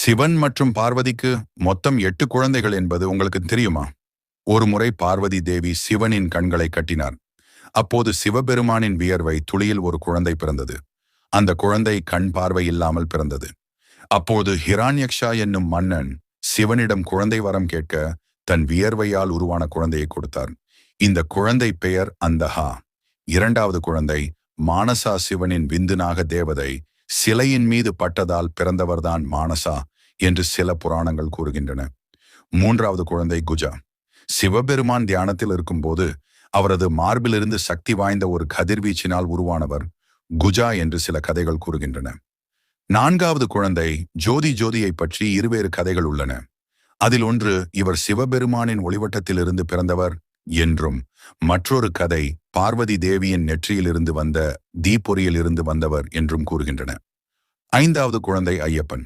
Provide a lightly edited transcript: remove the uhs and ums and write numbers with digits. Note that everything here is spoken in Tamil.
சிவன் மற்றும் பார்வதிக்கு மொத்தம் 8 குழந்தைகள் என்பது உங்களுக்கு தெரியுமா? ஒரு முறை பார்வதி தேவி சிவனின் கண்களை கட்டினார். அப்போது சிவபெருமானின் வியர்வை துளியில் ஒரு குழந்தை பிறந்தது. அந்த குழந்தை கண் பார்வை இல்லாமல் பிறந்தது. அப்போது ஹிரண்யக்ஷா என்னும் மன்னன் சிவனிடம் குழந்தை வரம் கேட்க தன் வியர்வையால் உருவான குழந்தையை கொடுத்தார். இந்த குழந்தை பெயர் அந்தஹா. இரண்டாவது குழந்தை மானசா. சிவனின் விந்துநாக தேவதை சிலையின் மீது பட்டதால் பிறந்தவர்தான் மானசா என்று சில புராணங்கள் கூறுகின்றன. மூன்றாவது குழந்தை குஜா. சிவபெருமான் தியானத்தில் இருக்கும்போது அவரது மார்பிலிருந்து சக்தி வாய்ந்த ஒரு கதிர்வீச்சினால் உருவானவர் குஜா என்று சில கதைகள் கூறுகின்றன. நான்காவது குழந்தை ஜோதியை பற்றி இருவேறு கதைகள் உள்ளன. அதில் ஒன்று இவர் சிவபெருமானின் ஒளிவட்டத்திலிருந்து பிறந்தவர் என்றும், மற்றொரு கதை பார்வதி தேவியின் நெற்றியிலிருந்து வந்த தீப்பொறியில் இருந்து வந்தவர் என்றும் கூறுகின்றன. ஐந்தாவது குழந்தை ஐயப்பன்.